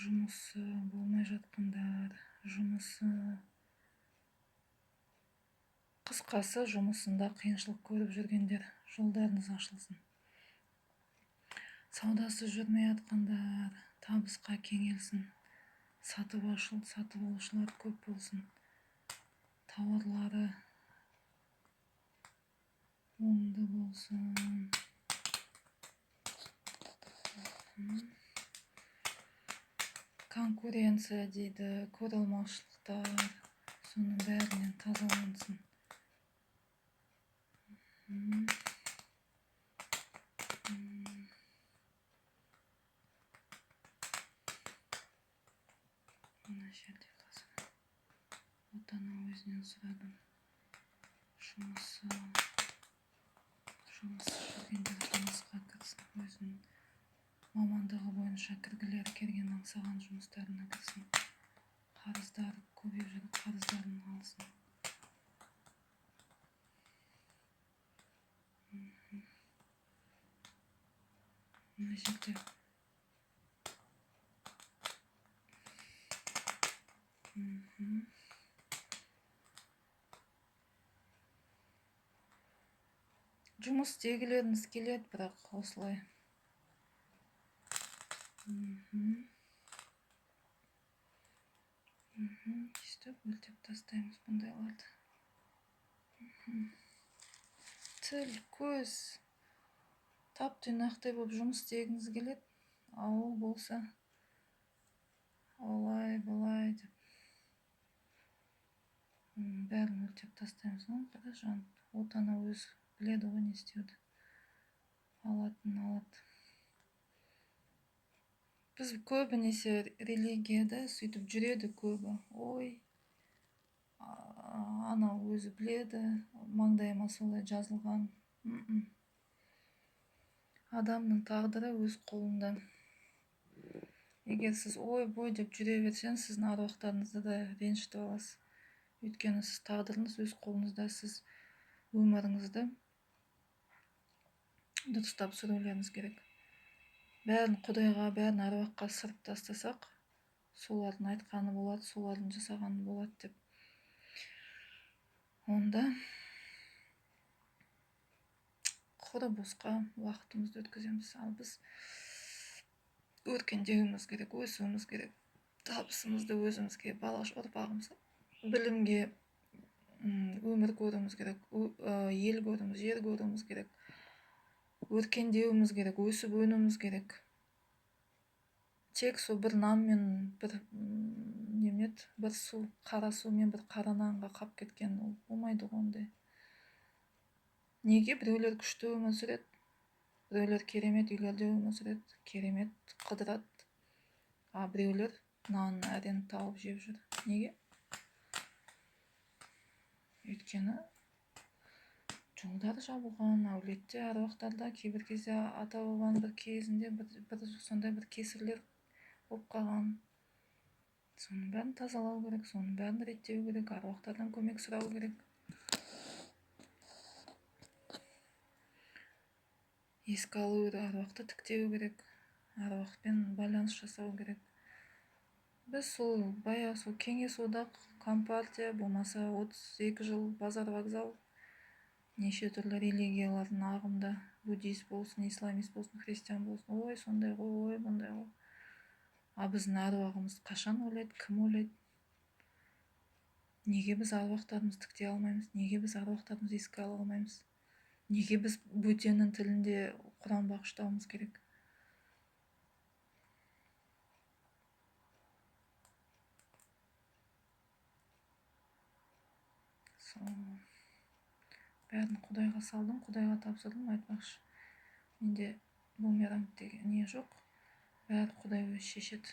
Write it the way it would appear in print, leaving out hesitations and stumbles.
Жұмысы болмай жатқандар, қысқасы жұмысында қиыншылық көріп жүргендер, жолдарыңыз ашылсын. Саудасы жүрмей жатқандар, табысқа кеңелсін. Сатып алушылар көп болсын. Тауарлары оңды болсын. Конкуренция дейді, көралмаушылықтар, соның бәрінен тазалансын. Мына жерде қазір отана өзінен сұрадым. Жұмысы жүргендер жұмысқа кірсін, өзінің мамандығы бойынша кіргілері келген аңсаған жұмыстарына кірсін. Қарыздар көбейіп жүр, қарыздарын алсын. Мына жерде жұмыс істегілеріңіз келеді, бірақ осылай. Сөйтіп өлтеп тастаймыз бұндайларды. Тіл, көз тап-тұйнақтай болып жұмыс істегіңіз келеді, ал ол болса олай бұлай деп бәрін өлтеп тастаймыз. Бірақ жан отана өз біледі ғой не істеуді. Алады. Біз көбінесе религияда сөйтіп жүреді көбі. Ой, анау өзі біледі, маңдайыма солай жазылған. Адамның тағдыры өз қолында. Егер сіз ой-бой деп жүре берсеңіз, сіздің аруақтарыңызды да ренжітіп аласыз. Өйткені сіз тағдырыңыз өз қолыңызда, сіз өміріңізді дұрыстап сүрулеріңіз керек. Бәрін Құдайға, бәрін аруаққа сырып тастасақ, солардың айтқаны болады, солардың жасағаны болады деп. Онда құр босқа уақытымызды өткіземіз. Ал біз өркендеуіміз керек, өсуіміз керек. Табысымызды өзімізге, ұрпағымызға, білімге, өмір көруіміз керек, ел көруіміз, жер көруіміз керек. Өркендеуіміз керек, өсіп өнуіміз керек. Тек сол бір наммен, бір қара сумен, бір қара нанға қап кеткен, ол болмайды ондай. Неге? Біреулер күшті өмір сүреді, біреулер керемет үйлерде өмір сүреді, керемет қыдырады, а біреулер нанын әрең тауып жеп жүр. Неге? Өйткені жолдар жабылған, әулетте, аруақтарда кейбір кезде ата-бабаның бір кезінде сондай бір кесірлер болып қалған. Соның бәрін тазалау керек, соның бәрін реттеу керек, аруақтардан көмек сұрау керек. Еске алу керек, аруақты тіктеу керек, аруақпен байланыс жасау керек. Біз сол кеңес одақ, компартия, болмаса 32 жыл базар вокзал, неше түрлі религиялардың ағымда, буддист болсын, исламист болсын, христиан болсын, ой сондай ғой, ой бұндай ғой. А біздің аруағымыз қашан ойлайды, кім ойлайды? Неге біз аруақтарымызды тіктей алмаймыз? Неге біз аруақтарымызды еске ала алмаймыз? Неге біз бөтеннің тілінде Құран бағыштауымыз керек? Бәрін Құдайға салдым, Құдайға тапсырдым, айтпақшы. Менде бумеранг деген не жоқ, бәрі Құдай өзі шешеді.